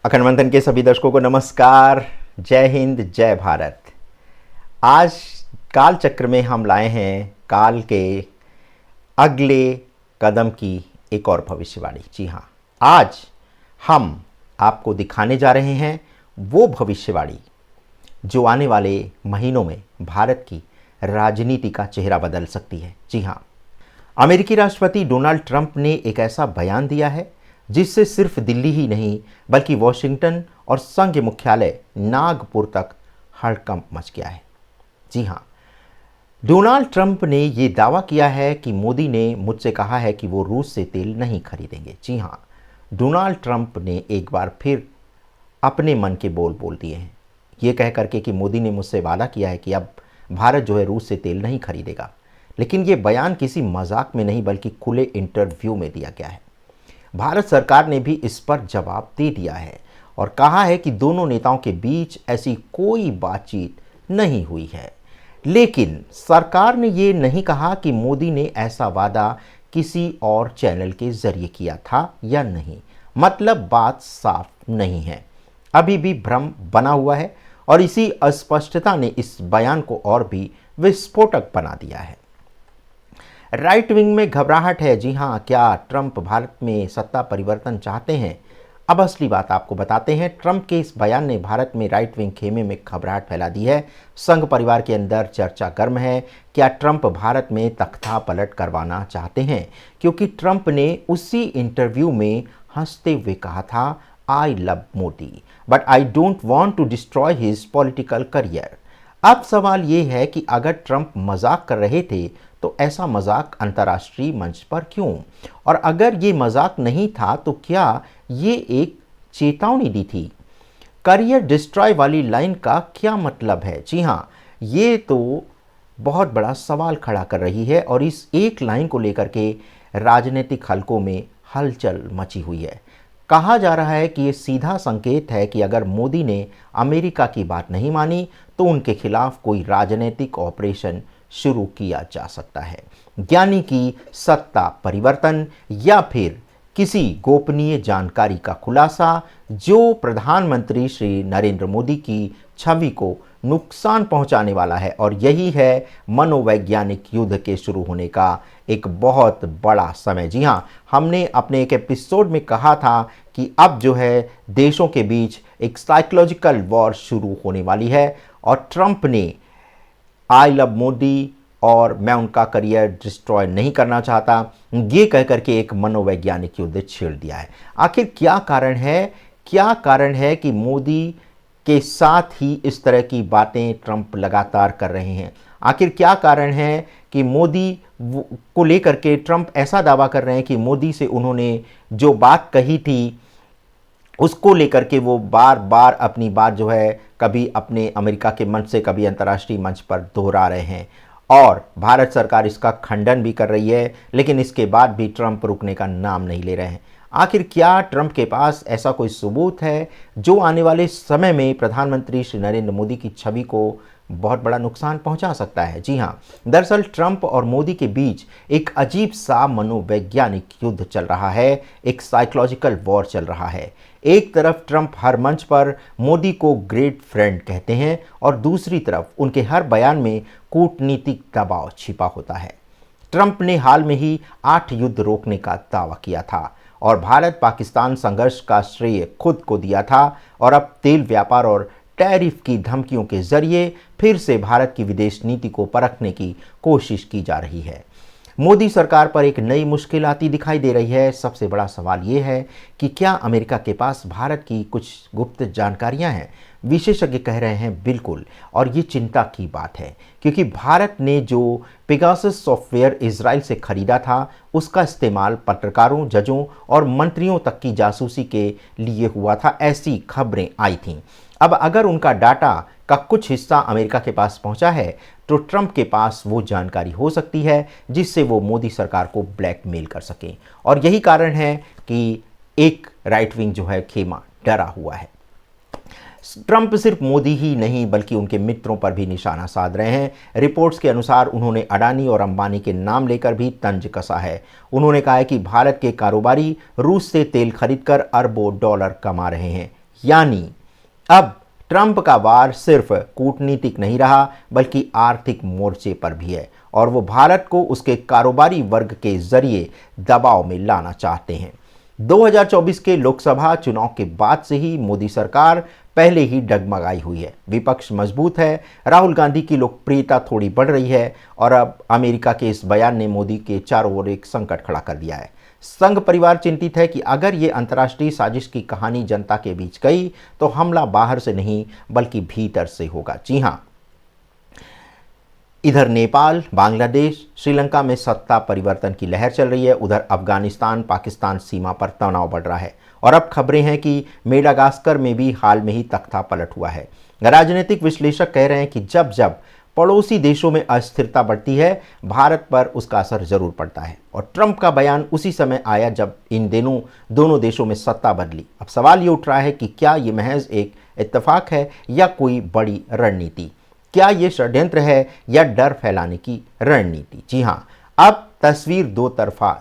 अखंड मंथन के सभी दर्शकों को नमस्कार। जय हिंद, जय भारत। आज काल चक्र में हम लाए हैं काल के अगले कदम की एक और भविष्यवाणी। जी हाँ, आज हम आपको दिखाने जा रहे हैं वो भविष्यवाणी जो आने वाले महीनों में भारत की राजनीति का चेहरा बदल सकती है। जी हाँ, अमेरिकी राष्ट्रपति डोनाल्ड ट्रंप ने एक ऐसा बयान दिया है जिससे सिर्फ दिल्ली ही नहीं बल्कि वॉशिंगटन और संघ मुख्यालय नागपुर तक हड़कंप मच गया है। जी हाँ, डोनाल्ड ट्रंप ने ये दावा किया है कि मोदी ने मुझसे कहा है कि वो रूस से तेल नहीं खरीदेंगे। जी हाँ, डोनाल्ड ट्रंप ने एक बार फिर अपने मन के बोल बोल दिए हैं, ये कह करके कि मोदी ने मुझसे वादा किया है कि अब भारत जो है रूस से तेल नहीं खरीदेगा। लेकिन ये बयान किसी मजाक में नहीं बल्कि खुले इंटरव्यू में दिया गया है। भारत सरकार ने भी इस पर जवाब दे दिया है और कहा है कि दोनों नेताओं के बीच ऐसी कोई बातचीत नहीं हुई है। लेकिन सरकार ने ये नहीं कहा कि मोदी ने ऐसा वादा किसी और चैनल के जरिए किया था या नहीं। मतलब बात साफ नहीं है, अभी भी भ्रम बना हुआ है और इसी अस्पष्टता ने इस बयान को और भी विस्फोटक बना दिया है। राइट विंग में घबराहट है। जी हाँ, क्या ट्रंप भारत में सत्ता परिवर्तन चाहते हैं? अब असली बात आपको बताते हैं। ट्रंप के इस बयान ने भारत में राइट विंग खेमे में घबराहट फैला दी है। संघ परिवार के अंदर चर्चा गर्म है। क्या ट्रंप भारत में तख्ता पलट करवाना चाहते हैं? क्योंकि ट्रंप ने उसी इंटरव्यू में हंसते हुए कहा था, I love Modi but I don't want to destroy his political career. अब सवाल ये है कि अगर ट्रंप मजाक कर रहे थे तो ऐसा मजाक अंतर्राष्ट्रीय मंच पर क्यों? और अगर ये मजाक नहीं था तो क्या ये एक चेतावनी दी थी? करियर डिस्ट्रॉय वाली लाइन का क्या मतलब है? जी हाँ, ये तो बहुत बड़ा सवाल खड़ा कर रही है और इस एक लाइन को लेकर के राजनीतिक हलकों में हलचल मची हुई है। कहा जा रहा है कि ये सीधा संकेत है कि अगर मोदी ने अमेरिका की बात नहीं मानी तो उनके खिलाफ कोई राजनीतिक ऑपरेशन शुरू किया जा सकता है, यानी कि सत्ता परिवर्तन या फिर किसी गोपनीय जानकारी का खुलासा जो प्रधानमंत्री श्री नरेंद्र मोदी की छवि को नुकसान पहुंचाने वाला है। और यही है मनोवैज्ञानिक युद्ध के शुरू होने का एक बहुत बड़ा समय। जी हाँ, हमने अपने एक एपिसोड में कहा था कि अब जो है देशों के बीच एक साइकोलॉजिकल वॉर शुरू होने वाली है और ट्रंप ने आई लव मोदी और मैं उनका करियर डिस्ट्रॉय नहीं करना चाहता ये कह करके एक मनोवैज्ञानिक युद्ध छेड़ दिया है। आखिर क्या कारण है? क्या कारण है कि मोदी के साथ ही इस तरह की बातें ट्रंप लगातार कर रहे हैं? आखिर क्या कारण है कि मोदी को लेकर के ट्रंप ऐसा दावा कर रहे हैं कि मोदी से उन्होंने जो बात कही थी उसको लेकर के वो बार बार अपनी बात जो है कभी अपने अमेरिका के मंच से कभी अंतर्राष्ट्रीय मंच पर दोहरा रहे हैं और भारत सरकार इसका खंडन भी कर रही है। लेकिन इसके बाद भी ट्रंप रुकने का नाम नहीं ले रहे हैं। आखिर क्या ट्रंप के पास ऐसा कोई सबूत है जो आने वाले समय में प्रधानमंत्री श्री नरेंद्र मोदी की छवि को बहुत बड़ा नुकसान पहुंचा सकता है? जी हाँ, दरअसल ट्रंप और मोदी के बीच एक अजीब सा मनोवैज्ञानिक युद्ध चल रहा है, एक साइकोलॉजिकल वॉर चल रहा है। एक तरफ ट्रंप हर मंच पर मोदी को ग्रेट फ्रेंड कहते हैं और दूसरी तरफ उनके हर बयान में कूटनीतिक दबाव छिपा होता है। ट्रंप ने हाल में ही 8 युद्ध रोकने का दावा किया था और भारत पाकिस्तान संघर्ष का श्रेय खुद को दिया था और अब तेल व्यापार और टैरिफ की धमकियों के जरिए फिर से भारत की विदेश नीति को परखने की कोशिश की जा रही है। मोदी सरकार पर एक नई मुश्किल आती दिखाई दे रही है। सबसे बड़ा सवाल ये है कि क्या अमेरिका के पास भारत की कुछ गुप्त जानकारियां हैं? विशेषज्ञ कह रहे हैं बिल्कुल, और ये चिंता की बात है क्योंकि भारत ने जो पेगासस सॉफ्टवेयर इजराइल से खरीदा था उसका इस्तेमाल पत्रकारों, जजों और मंत्रियों तक की जासूसी के लिए हुआ था, ऐसी खबरें आई थीं। अब अगर उनका डाटा का कुछ हिस्सा अमेरिका के पास पहुंचा है तो ट्रंप के पास वो जानकारी हो सकती है जिससे वो मोदी सरकार को ब्लैकमेल कर सकें। और यही कारण है कि एक राइट विंग जो है खेमा डरा हुआ है। ट्रंप सिर्फ मोदी ही नहीं बल्कि उनके मित्रों पर भी निशाना साध रहे हैं। रिपोर्ट्स के अनुसार उन्होंने अडानी और अंबानी के नाम लेकर भी तंज कसा है। उन्होंने कहा है कि भारत के कारोबारी रूस से तेल खरीदकर अरबों डॉलर कमा रहे हैं। यानी अब ट्रंप का वार सिर्फ कूटनीतिक नहीं रहा बल्कि आर्थिक मोर्चे पर भी है और वो भारत को उसके कारोबारी वर्ग के जरिए दबाव में लाना चाहते हैं। 2024 के लोकसभा चुनाव के बाद से ही मोदी सरकार पहले ही डगमगाई हुई है। विपक्ष मजबूत है, राहुल गांधी की लोकप्रियता थोड़ी बढ़ रही है और अब अमेरिका के इस बयान ने मोदी के चारों ओर एक संकट खड़ा कर दिया है। संघ परिवार चिंतित है कि अगर ये अंतर्राष्ट्रीय साजिश की कहानी जनता के बीच गई तो हमला बाहर से नहीं बल्कि भीतर से होगा। जी हां, इधर नेपाल, बांग्लादेश, श्रीलंका में सत्ता परिवर्तन की लहर चल रही है। उधर अफगानिस्तान पाकिस्तान सीमा पर तनाव बढ़ रहा है और अब खबरें हैं कि मेडागास्कर में भी हाल में ही तख्ता पलट हुआ है। राजनीतिक विश्लेषक कह रहे हैं कि जब जब पड़ोसी देशों में अस्थिरता बढ़ती है भारत पर उसका असर जरूर पड़ता है और ट्रंप का बयान उसी समय आया जब इन दिनों दोनों देशों में सत्ता बदली। अब सवाल ये उठ रहा है कि क्या ये महज एक इत्तेफाक है या कोई बड़ी रणनीति? क्या ये षड्यंत्र है या डर फैलाने की रणनीति? जी हां, अब तस्वीर दो तरफा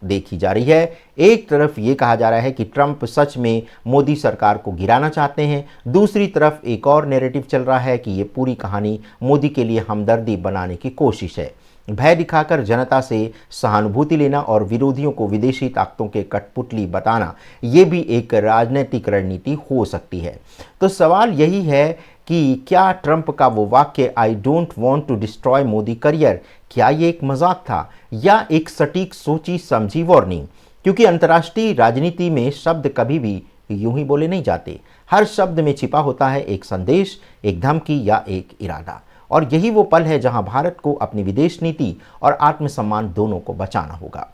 देखी जा रही है। एक तरफ ये कहा जा रहा है कि ट्रंप सच में मोदी सरकार को गिराना चाहते हैं, दूसरी तरफ एक और नैरेटिव चल रहा है कि ये पूरी कहानी मोदी के लिए हमदर्दी बनाने की कोशिश है। भय दिखाकर जनता से सहानुभूति लेना और विरोधियों को विदेशी ताकतों के कठपुतली बताना, ये भी एक राजनीतिक रणनीति हो सकती है। तो सवाल यही है कि क्या ट्रंप का वो वाक्य I don't want to destroy Modi career, क्या ये एक मजाक था या एक सटीक सोची समझी वार्निंग? क्योंकि अंतर्राष्ट्रीय राजनीति में शब्द कभी भी यूं ही बोले नहीं जाते। हर शब्द में छिपा होता है एक संदेश, एक धमकी या एक इरादा, और यही वो पल है जहां भारत को अपनी विदेश नीति और आत्मसम्मान दोनों को बचाना होगा।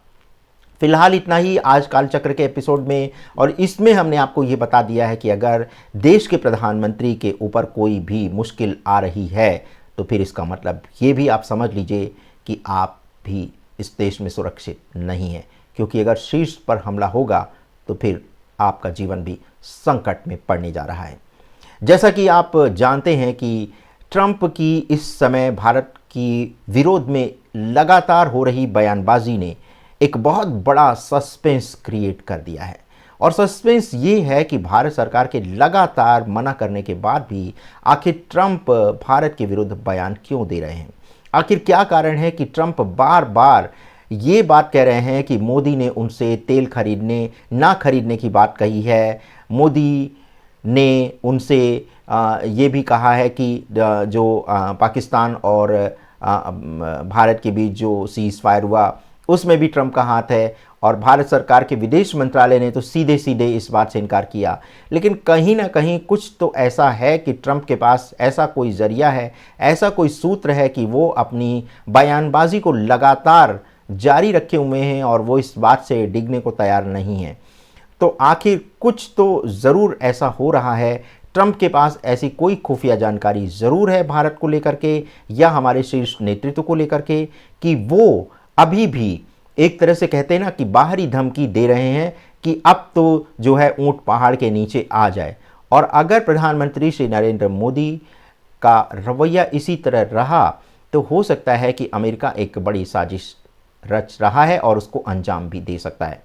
फिलहाल इतना ही आज कालचक्र के एपिसोड में, और इसमें हमने आपको ये बता दिया है कि अगर देश के प्रधानमंत्री के ऊपर कोई भी मुश्किल आ रही है तो फिर इसका मतलब ये भी आप समझ लीजिए कि आप भी इस देश में सुरक्षित नहीं है, क्योंकि अगर शीर्ष पर हमला होगा तो फिर आपका जीवन भी संकट में पड़ने जा रहा है। जैसा कि आप जानते हैं कि ट्रंप की इस समय भारत की विरोध में लगातार हो रही बयानबाजी ने एक बहुत बड़ा सस्पेंस क्रिएट कर दिया है, और सस्पेंस ये है कि भारत सरकार के लगातार मना करने के बाद भी आखिर ट्रंप भारत के विरुद्ध बयान क्यों दे रहे हैं। आखिर क्या कारण है कि ट्रंप बार बार ये बात कह रहे हैं कि मोदी ने उनसे तेल खरीदने ना खरीदने की बात कही है। मोदी ने उनसे ये भी कहा है कि जो पाकिस्तान और भारत के बीच जो सीज फायर हुआ उसमें भी ट्रंप का हाथ है, और भारत सरकार के विदेश मंत्रालय ने तो सीधे सीधे इस बात से इनकार किया। लेकिन कहीं ना कहीं कुछ तो ऐसा है कि ट्रंप के पास ऐसा कोई जरिया है, ऐसा कोई सूत्र है कि वो अपनी बयानबाजी को लगातार जारी रखे हुए हैं और वो इस बात से डिगने को तैयार नहीं है। तो आखिर कुछ तो ज़रूर ऐसा हो रहा है। ट्रंप के पास ऐसी कोई खुफिया जानकारी ज़रूर है भारत को लेकर के या हमारे शीर्ष नेतृत्व को लेकर के कि वो अभी भी एक तरह से कहते हैं ना कि बाहरी धमकी दे रहे हैं कि अब तो जो है ऊंट पहाड़ के नीचे आ जाए। और अगर प्रधानमंत्री श्री नरेंद्र मोदी का रवैया इसी तरह रहा तो हो सकता है कि अमेरिका एक बड़ी साजिश रच रहा है और उसको अंजाम भी दे सकता है।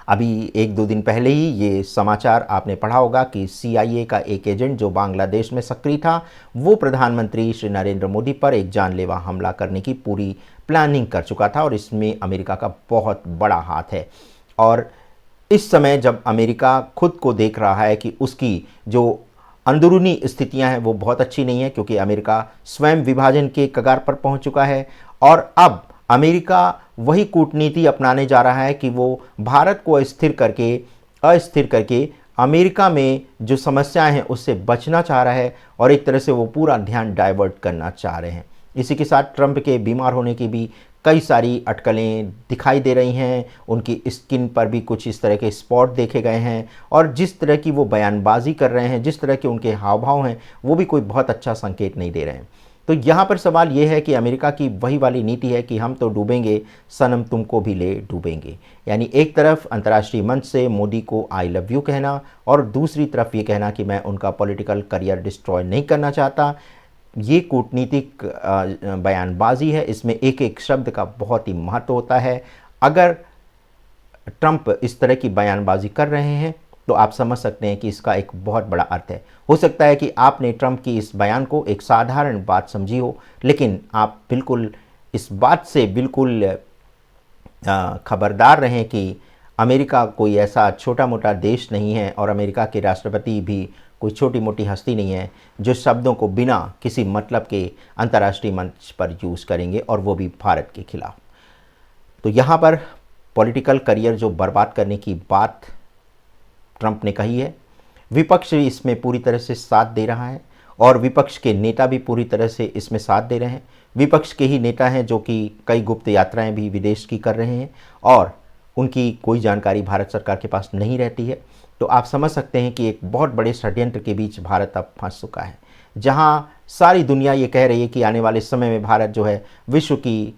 अभी एक दो दिन पहले ही ये समाचार आपने पढ़ा होगा कि CIA का एक एजेंट जो बांग्लादेश में सक्रिय था वो प्रधानमंत्री श्री नरेंद्र मोदी पर एक जानलेवा हमला करने की पूरी प्लानिंग कर चुका था, और इसमें अमेरिका का बहुत बड़ा हाथ है। और इस समय जब अमेरिका खुद को देख रहा है कि उसकी जो अंदरूनी स्थितियां हैं वो बहुत अच्छी नहीं है, क्योंकि अमेरिका स्वयं विभाजन के कगार पर पहुंच चुका है, और अब अमेरिका वही कूटनीति अपनाने जा रहा है कि वो भारत को अस्थिर करके अमेरिका में जो समस्याएं हैं उससे बचना चाह रहा है, और एक तरह से वो पूरा ध्यान डाइवर्ट करना चाह रहे हैं। इसी के साथ ट्रंप के बीमार होने की भी कई सारी अटकलें दिखाई दे रही हैं, उनकी स्किन पर भी कुछ इस तरह के स्पॉट देखे गए हैं, और जिस तरह की वो बयानबाजी कर रहे हैं, जिस तरह के उनके हाव भाव हैं, वो भी कोई बहुत अच्छा संकेत नहीं दे रहे हैं। तो यहाँ पर सवाल ये है कि अमेरिका की वही वाली नीति है कि हम तो डूबेंगे सनम तुमको भी ले डूबेंगे, यानी एक तरफ अंतर्राष्ट्रीय मंच से मोदी को आई लव यू कहना और दूसरी तरफ ये कहना कि मैं उनका पॉलिटिकल करियर डिस्ट्रॉय नहीं करना चाहता। ये कूटनीतिक बयानबाजी है, इसमें एक एक शब्द का बहुत ही महत्व होता है। अगर ट्रंप इस तरह की बयानबाजी कर रहे हैं तो आप समझ सकते हैं कि इसका एक बहुत बड़ा अर्थ है। हो सकता है कि आपने ट्रंप की इस बयान को एक साधारण बात समझी हो, लेकिन आप बिल्कुल इस बात से बिल्कुल खबरदार रहें कि अमेरिका कोई ऐसा छोटा मोटा देश नहीं है और अमेरिका के राष्ट्रपति भी कोई छोटी मोटी हस्ती नहीं है जो शब्दों को बिना किसी मतलब के अंतर्राष्ट्रीय मंच पर यूज़ करेंगे, और वो भी भारत के खिलाफ। तो यहाँ पर पॉलिटिकल करियर जो बर्बाद करने की बात ट्रंप ने कही है, विपक्ष इसमें पूरी तरह से साथ दे रहा है और विपक्ष के नेता भी पूरी तरह से इसमें साथ दे रहे हैं। विपक्ष के ही नेता हैं जो कि कई गुप्त यात्राएं भी विदेश की कर रहे हैं और उनकी कोई जानकारी भारत सरकार के पास नहीं रहती है। तो आप समझ सकते हैं कि एक बहुत बड़े षड्यंत्र के बीच भारत अब फंस चुका है, जहां सारी दुनिया ये कह रही है कि आने वाले समय में भारत जो है विश्व की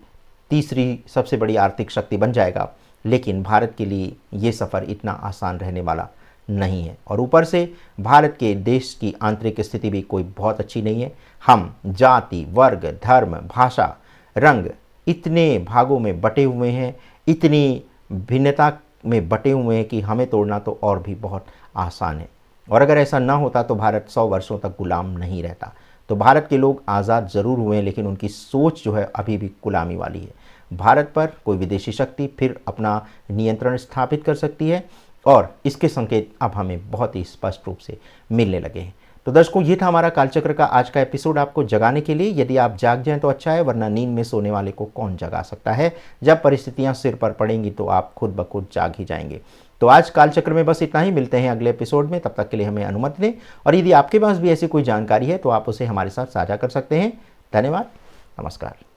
तीसरी सबसे बड़ी आर्थिक शक्ति बन जाएगा, लेकिन भारत के लिए ये सफ़र इतना आसान रहने वाला नहीं है। और ऊपर से भारत के देश की आंतरिक स्थिति भी कोई बहुत अच्छी नहीं है। हम जाति, वर्ग, धर्म, भाषा, रंग इतने भागों में बटे हुए हैं, इतनी भिन्नता में बटे हुए हैं कि हमें तोड़ना तो और भी बहुत आसान है। और अगर ऐसा ना होता तो भारत 100 वर्षों तक गुलाम नहीं रहता। तो भारत के लोग आज़ाद ज़रूर हुए हैं, लेकिन उनकी सोच जो है अभी भी गुलामी वाली है। भारत पर कोई विदेशी शक्ति फिर अपना नियंत्रण स्थापित कर सकती है और इसके संकेत अब हमें बहुत ही स्पष्ट रूप से मिलने लगे हैं। तो दर्शकों, ये था हमारा कालचक्र का आज का एपिसोड आपको जगाने के लिए। यदि आप जाग जाएं तो अच्छा है, वरना नींद में सोने वाले को कौन जगा सकता है। जब परिस्थितियां सिर पर पड़ेंगी तो आप खुद ब खुद जाग ही जाएंगे। तो आज कालचक्र में बस इतना ही। मिलते हैं अगले एपिसोड में, तब तक के लिए हमें अनुमति दें। और यदि आपके पास भी ऐसी कोई जानकारी है तो आप उसे हमारे साथ साझा कर सकते हैं। धन्यवाद, नमस्कार।